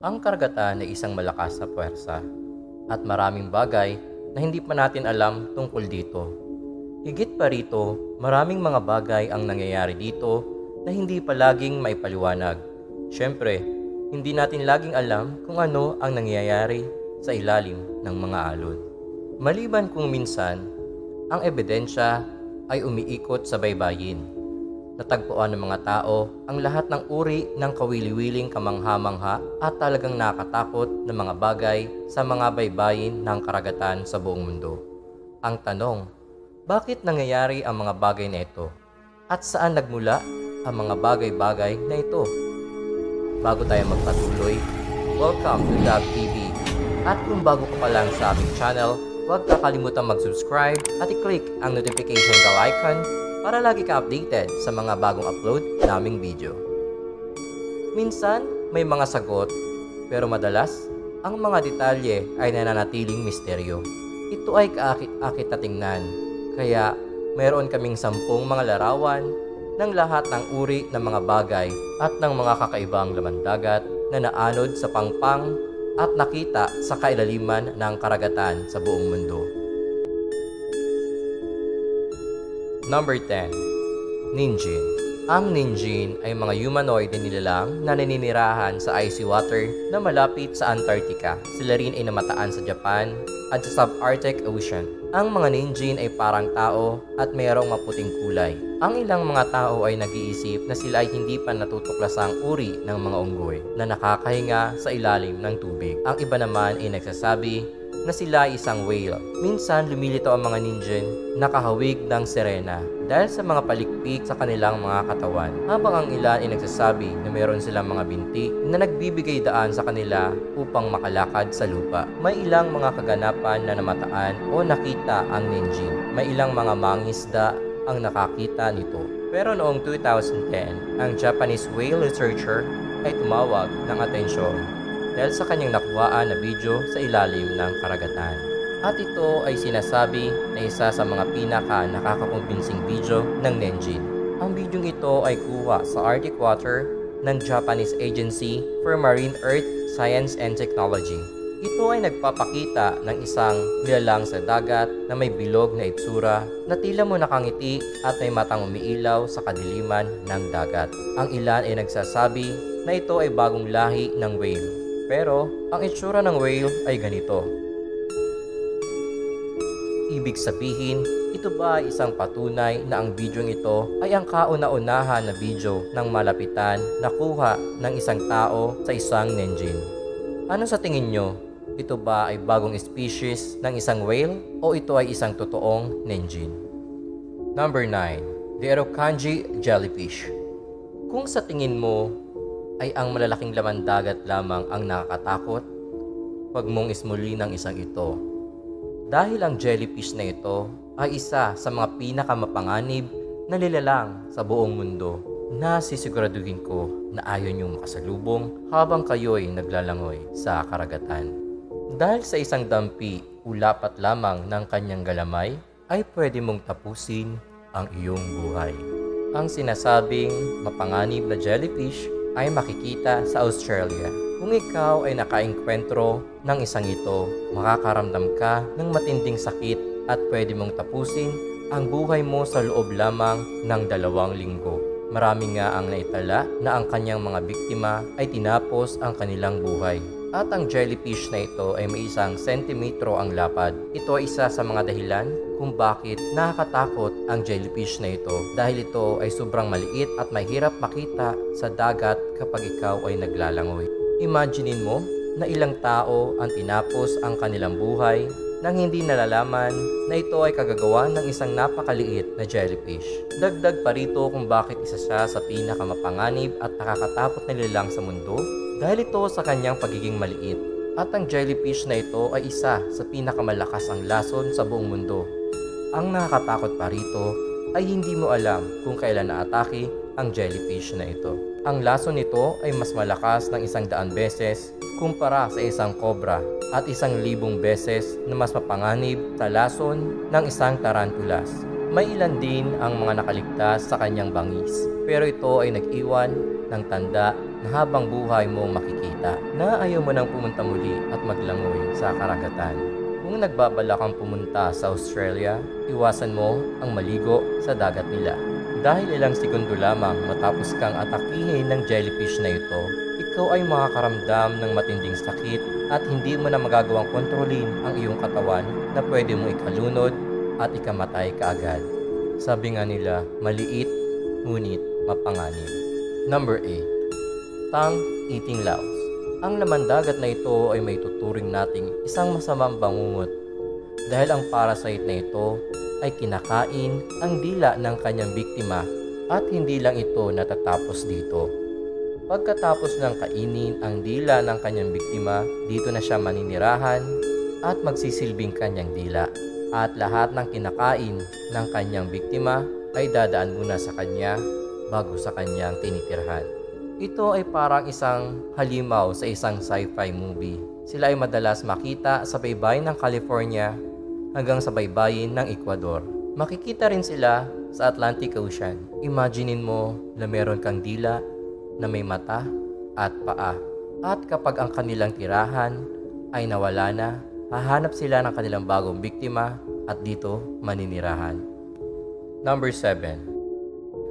Ang karagatan ay isang malakas na puwersa at maraming bagay na hindi pa natin alam tungkol dito. Higit pa rito, maraming mga bagay ang nangyayari dito na hindi palaging maipaliwanag. Siyempre, hindi natin laging alam kung ano ang nangyayari sa ilalim ng mga alon. Maliban kung minsan, ang ebidensya ay umiikot sa baybayin. Natagpuan ng mga tao ang lahat ng uri ng kawili-wiling kamangha-mangha at talagang nakakatakot na mga bagay sa mga baybayin ng karagatan sa buong mundo. Ang tanong, bakit nangyayari ang mga bagay na ito? At saan nagmula ang mga bagay-bagay na ito? Bago tayo magpatuloy, welcome to Dab TV. At kung bago ka pa lang sa aming channel, huwag kakalimutan mag-subscribe at i-click ang notification bell icon para lagi ka updated sa mga bagong upload naming video. Minsan, may mga sagot, pero madalas, ang mga detalye ay nananatiling misteryo. Ito ay kaakit-akit na tingnan, kaya mayroon kaming 10 mga larawan ng lahat ng uri ng mga bagay at ng mga kakaibang laman dagat na naanod sa pangpang at nakita sa kailaliman ng karagatan sa buong mundo. Number 10. Ninjin. Ang ninjin ay mga humanoid na nilalang na naninirahan sa icy water na malapit sa Antarctica. Sila rin ay namataan sa Japan at sa Subarctic Ocean. Ang mga ninjin ay parang tao at mayroong maputing kulay. Ang ilang mga tao ay nag-iisip na sila ay hindi pa natutuklasang uri ng mga unggoy na nakakahinga sa ilalim ng tubig. Ang iba naman ay nagsasabi na sila ay isang whale. Minsan lumilitaw ang mga ninjin nakahawig ng sirena dahil sa mga palikpik sa kanilang mga katawan. Habang ang ilan ay nagsasabi na meron silang mga binti na nagbibigay daan sa kanila upang makalakad sa lupa. May ilang mga kaganapan na namataan o nakita ang ninjin. May ilang mga mangisda ang nakakita nito. Pero noong 2010, ang Japanese whale researcher ay tumawag ng atensyon dahil sa kanyang nakuhaan na video sa ilalim ng karagatan. At ito ay sinasabi na isa sa mga pinaka nakakakumbinsing video ng ninjin. Ang bidyong ito ay kuha sa Arctic water ng Japanese Agency for Marine Earth Science and Technology. Ito ay nagpapakita ng isang nilalang sa dagat na may bilog na itsura na tila mo nakangiti at may matang umiilaw sa kadiliman ng dagat. Ang ilan ay nagsasabi na ito ay bagong lahi ng whale. Pero ang itsura ng whale ay ganito. Ibig sabihin, ito ba ay isang patunay na ang bidyong ito ay ang kauna-unahan na video ng malapitan na kuha ng isang tao sa isang ninjin? Ano sa tingin nyo? Ito ba ay bagong species ng isang whale o ito ay isang totoong ninjin? Number 9. The Irukandji Jellyfish. Kung sa tingin mo ay ang malalaking laman dagat lamang ang nakakatakot, huwag mong ismuli ng isang ito. Dahil ang jellyfish na ito ay isa sa mga pinakamapanganib na nilalang sa buong mundo na sisiguraduhin ko na ayaw niyong makasalubong habang kayo'y naglalangoy sa karagatan. Dahil sa isang dampi o lapat lamang ng kanyang galamay ay pwede mong tapusin ang iyong buhay. Ang sinasabing mapanganib na jellyfish ay makikita sa Australia. Kung ikaw ay nakaengkwentro ng isang ito, makakaramdam ka ng matinding sakit at pwede mong tapusin ang buhay mo sa loob lamang ng 2 linggo. Marami nga ang naitala na ang kanyang mga biktima ay tinapos ang kanilang buhay. At ang jellyfish na ito ay may 1 sentimetro ang lapad. Ito ay isa sa mga dahilan kung bakit nakakatakot ang jellyfish na ito dahil ito ay sobrang maliit at mahirap makita sa dagat kapag ikaw ay naglalangoy. Imaginin mo na ilang tao ang tinapos ang kanilang buhay nang hindi nalalaman na ito ay kagagawa ng isang napakaliit na jellyfish. Dagdag pa rito kung bakit isa siya sa pinakamapanganib at nakakatakot na nilalang sa mundo dahil ito sa kanyang pagiging maliit. At ang jellyfish na ito ay isa sa pinakamalakas ang lason sa buong mundo. Ang nakakatakot pa rito ay hindi mo alam kung kailan naatake ang jellyfish na ito. Ang lason nito ay mas malakas ng 100 beses kumpara sa isang cobra at 1,000 beses na mas mapanganib sa lason ng isang tarantulas. May ilan din ang mga nakaligtas sa kanyang bangis. Pero ito ay nag-iwan ng tanda na habang buhay mong makikita na ayaw mo nang pumunta muli at maglangoy sa karagatan. Kung nagbabalak kang pumunta sa Australia, iwasan mo ang maligo sa dagat nila. Dahil ilang segundo lamang matapos kang atakihin ng jellyfish na ito, ikaw ay makakaramdam ng matinding sakit at hindi mo na magagawang kontrolin ang iyong katawan na pwede mong ikalunod at ikamatay kaagad. Sabi nga nila, maliit ngunit mapanganib. Number 8. Tongue-eating louse. Ang lamandagat na ito ay may tuturing nating isang masamang bangungot dahil ang parasite na ito ay kinakain ang dila ng kanyang biktima at hindi lang ito natatapos dito. Pagkatapos ng kainin ang dila ng kanyang biktima, dito na siya maninirahan at magsisilbing kanyang dila. At lahat ng kinakain ng kanyang biktima ay dadaan muna sa kanya bago sa kanyang tinitirhan. Ito ay parang isang halimaw sa isang sci-fi movie. Sila ay madalas makita sa baybayin ng California hanggang sa baybayin ng Ecuador. Makikita rin sila sa Atlantic Ocean. Imaginein mo na meron kang dila na may mata at paa. At kapag ang kanilang tirahan ay nawala na, hahanap sila ng kanilang bagong biktima at dito maninirahan. Number 7.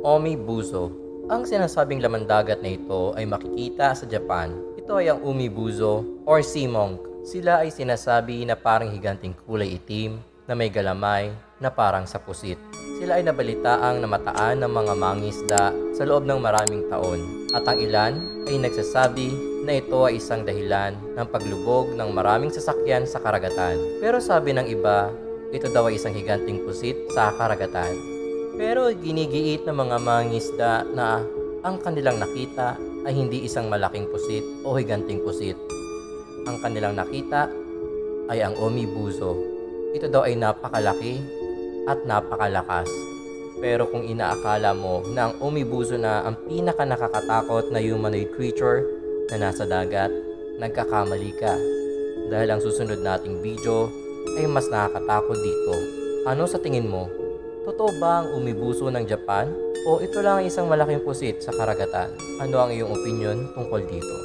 Omibuzo. Ang sinasabing lamandagat na ito ay makikita sa Japan. Ito ay ang umibuzo or sea monk. Sila ay sinasabi na parang higanting kulay itim na may galamay na parang sa pusit. Sila ay nabalitaang namataan ng mga mangisda sa loob ng maraming taon. At ang ilan ay nagsasabi na ito ay isang dahilan ng paglubog ng maraming sasakyan sa karagatan. Pero sabi ng iba, ito daw ay isang higanting pusit sa karagatan. Pero ginigiit ng mga mangisda na ang kanilang nakita ay hindi isang malaking pusit o higanting pusit. Ang kanilang nakita ay ang omibuzo. Ito daw ay napakalaki at napakalakas. Pero kung inaakala mo na ang omibuzo na ang pinaka nakakatakot na humanoid creature na nasa dagat, nagkakamali ka. Dahil ang susunod nating video ay mas nakakatakot dito. Ano sa tingin mo? Totoo ba ang umibuso ng Japan? O ito lang isang malaking pusit sa karagatan? Ano ang iyong opinion tungkol dito?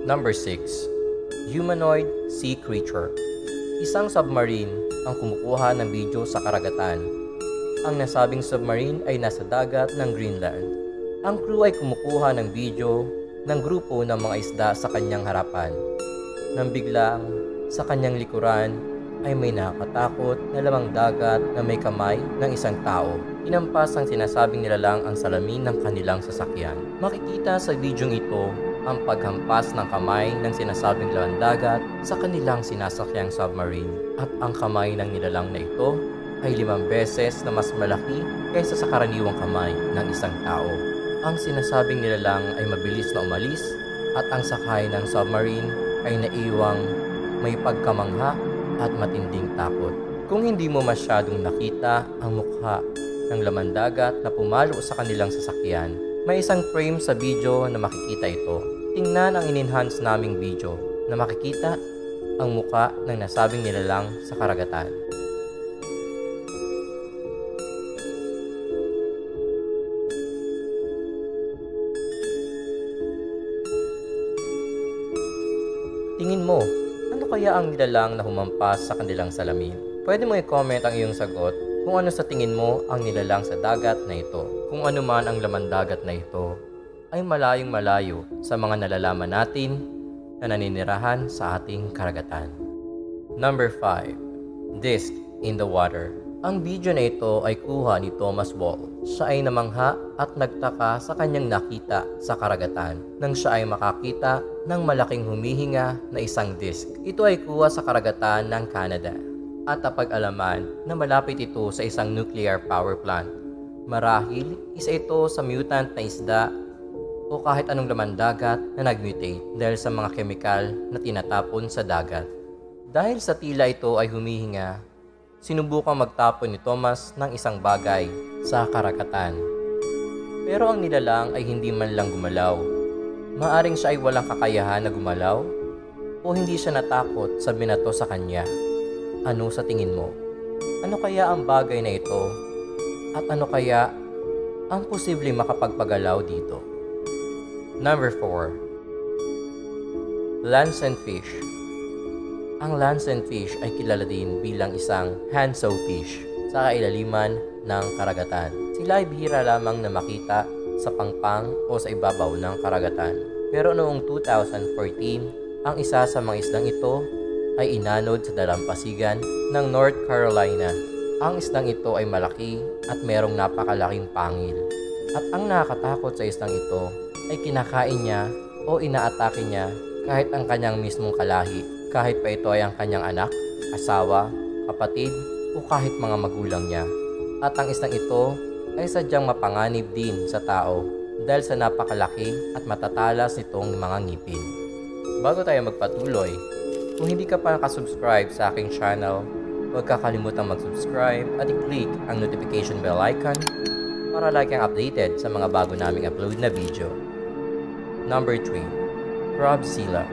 Number 6. Humanoid Sea Creature. Isang submarine ang kumukuha ng video sa karagatan. Ang nasabing submarine ay nasa dagat ng Greenland. Ang crew ay kumukuha ng video ng grupo ng mga isda sa kanyang harapan. Nang biglang sa kanyang likuran ay may nakakatakot na lamang dagat na may kamay ng isang tao. Inampas ang sinasabing nilalang ang salamin ng kanilang sasakyan. Makikita sa bidyong ito ang paghampas ng kamay ng sinasabing lawandagat sa kanilang sinasakyang submarine. At ang kamay ng nilalang na ito ay 5 beses na mas malaki kaysa sa karaniwang kamay ng isang tao. Ang sinasabing nilalang ay mabilis na umalis at ang sakay ng submarine ay naiwang may pagkamangha at matinding takot. Kung hindi mo masyadong nakita ang mukha ng lamandagat na pumalo sa kanilang sasakyan, may isang frame sa video na makikita ito. Tingnan ang in-enhance naming video na makikita ang mukha ng nasabing nilalang sa karagatan. Tingin mo, ano kaya ang nilalang na humampas sa kanilang salamin? Pwede mo i-comment ang iyong sagot kung ano sa tingin mo ang nilalang sa dagat na ito. Kung ano man ang laman dagat na ito, ay malayong malayo sa mga nalalaman natin na naninirahan sa ating karagatan. Number 5. Disc in the Water. Ang video na ito ay kuha ni Thomas Ball. Siya ay namangha at nagtaka sa kanyang nakita sa karagatan nang siya ay makakita ng malaking humihinga na isang disc. Ito ay kuha sa karagatan ng Canada at napag-alaman na malapit ito sa isang nuclear power plant. Marahil isa ito sa mutant na isda o kahit anong laman dagat na nag-mutate dahil sa mga kemikal na tinatapon sa dagat. Dahil sa tila ito ay humihinga, sinubukang magtapon ni Thomas ng isang bagay sa karagatan. Pero ang nilalang ay hindi man lang gumalaw. Maaring siya ay walang kakayahan na gumalaw o hindi siya natakot sa binato sa kanya. Ano sa tingin mo? Ano kaya ang bagay na ito? At ano kaya ang posibleng makapagpagalaw dito. Number 4. Lancenfish. Ang lancenfish ay kilala din bilang isang handsofish sa kailaliman ng karagatan. Sila ay bihira lamang na makita sa pangpang o sa ibabaw ng karagatan. Pero noong 2014, ang isa sa mga isdang ito ay inanod sa dalampasigan ng North Carolina. Ang isdang ito ay malaki at merong napakalaking pangil. At ang nakakatakot sa isdang ito ay kinakain niya o inaatake niya kahit ang kanyang mismong kalahi, kahit pa ito ay ang kanyang anak, asawa, kapatid o kahit mga magulang niya. At ang isdang ito ay sadyang mapanganib din sa tao dahil sa napakalaki at matatalas nitong mga ngipin. Bago tayo magpatuloy, kung hindi ka pa nakasubscribe sa aking channel, huwag kakalimutang mag-subscribe at i-click ang notification bell icon para lagi kang updated sa mga bago naming upload na video. Number 3. Crabzilla.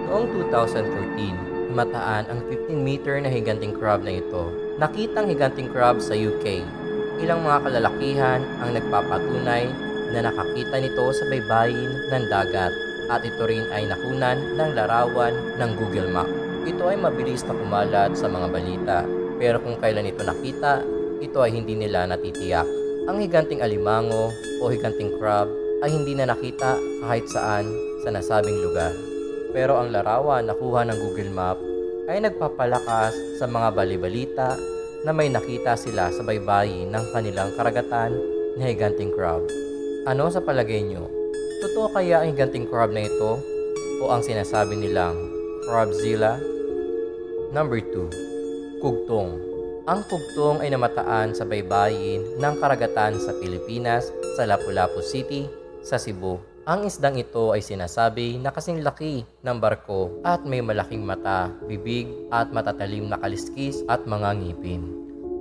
Noong 2014, mataan ang 15-meter na higanting crab na ito. Nakitang higanting crab sa UK. Ilang mga kalalakihan ang nagpapatunay na nakakita nito sa baybayin ng dagat at ito rin ay nakunan ng larawan ng Google Map. Ito ay mabilis na kumalat sa mga balita, pero kung kailan ito nakita, ito ay hindi nila natitiyak. Ang higanting alimango o higanting crab ay hindi na nakita kahit saan sa nasabing lugar. Pero ang larawan na kuha ng Google Map ay nagpapalakas sa mga balibalita na may nakita sila sa baybayin ng kanilang karagatan na higanting crab. Ano sa palagay nyo? Totoo kaya ang higanting crab na ito o ang sinasabi nilang Crabzilla? Number 2. Kugtong. Ang kugtong ay namataan sa baybayin ng karagatan sa Pilipinas sa Lapu-Lapu City sa Cebu. Ang isdang ito ay sinasabi na kasing laki ng barko at may malaking mata, bibig at matatalim na kaliskis at mga ngipin.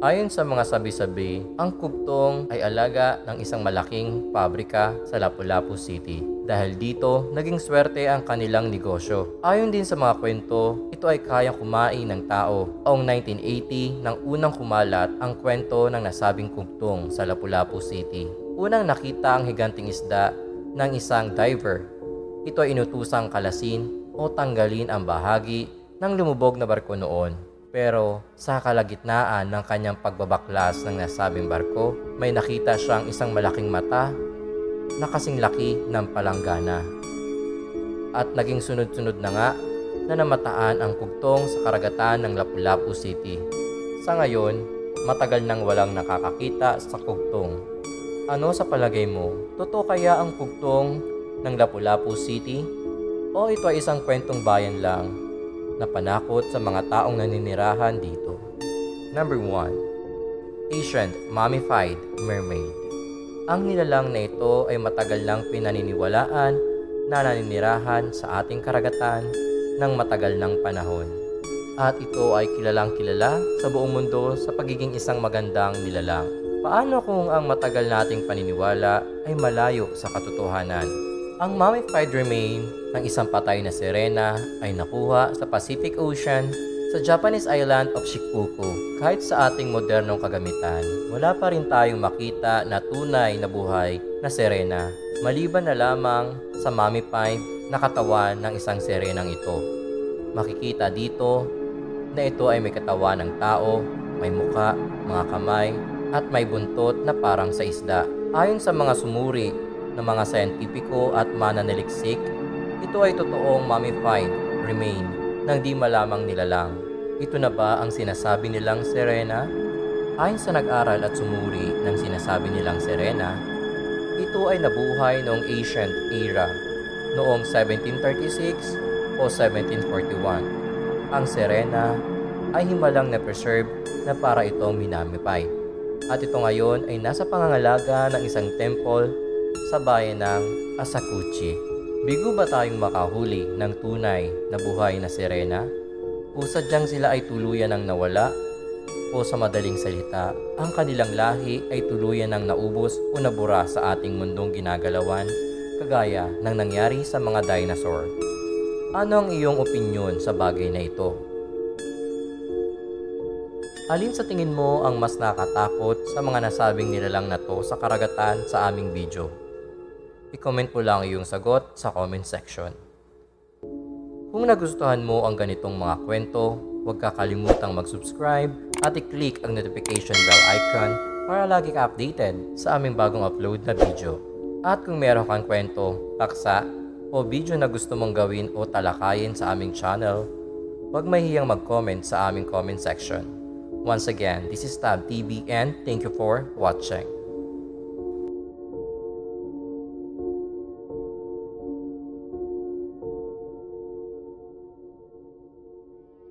Ayon sa mga sabi-sabi, ang kugtong ay alaga ng isang malaking pabrika sa Lapu-Lapu City. Dahil dito, naging swerte ang kanilang negosyo. Ayon din sa mga kwento, ito ay kayang kumain ng tao. Noong 1980, nang unang kumalat ang kwento ng nasabing kugtong sa Lapu-Lapu City. Unang nakita ang higanting isda ng isang diver. Ito ay inutusang kalasin o tanggalin ang bahagi ng lumubog na barko noon. Pero sa kalagitnaan ng kanyang pagbabaklas ng nasabing barko, may nakita siyang isang malaking mata na kasing laki ng palanggana. At naging sunod-sunod na nga na namataan ang kugtong sa karagatan ng Lapu-Lapu City. Sa ngayon, matagal nang walang nakakakita sa kugtong. Ano sa palagay mo? Totoo kaya ang kugtong ng Lapu-Lapu City? O ito ay isang kwentong bayan lang na panakot sa mga taong naninirahan dito? Number 1. Ancient Mummified Mermaid. Ang nilalang na ito ay matagal lang pinaniniwalaan na naninirahan sa ating karagatan ng matagal ng panahon. At ito ay kilalang kilala sa buong mundo sa pagiging isang magandang nilalang. Paano kung ang matagal nating paniniwala ay malayo sa katotohanan? Ang mummified remain ng isang patay na sirena ay nakuha sa Pacific Ocean sa Japanese island of Shikoku. Kahit sa ating modernong kagamitan, wala pa rin tayong makita na tunay na buhay na sirena, maliban na lamang sa mummified na katawan ng isang sirenang ito. Makikita dito na ito ay may katawan ng tao, may muka, mga kamay, at may buntot na parang sa isda. Ayon sa mga sumuri ng mga scientifico at mananaliksik, ito ay totoong mummified remain ng di malamang nilalang. Ito na ba ang sinasabi nilang sirena? Ayon sa nag-aral at sumuri ng sinasabi nilang sirena, ito ay nabuhay noong ancient era, noong 1736 o 1741. Ang sirena ay himalang na-preserve na para itong minamify. At ito ngayon ay nasa pangangalaga ng isang temple sa bayan ng Asakuchi. Bigo ba tayong makahuli ng tunay na buhay na sirena? O sadyang sila ay tuluyan ng nawala? O sa madaling salita, ang kanilang lahi ay tuluyan ng naubos o nabura sa ating mundong ginagalawan, kagaya ng nangyari sa mga dinosaur? Ano ang iyong opinyon sa bagay na ito? Alin sa tingin mo ang mas nakakatakot sa mga nasabing nilalang na to sa karagatan sa aming video? I-comment mo lang iyong sagot sa comment section. Kung nagustuhan mo ang ganitong mga kwento, huwag kakalimutang mag-subscribe at i-click ang notification bell icon para lagi ka updated sa aming bagong upload na video. At kung meron kang kwento, paksa, o video na gusto mong gawin o talakayin sa aming channel, huwag mahihiyang mag-comment sa aming comment section. Once again, this is Tab TV and thank you for watching.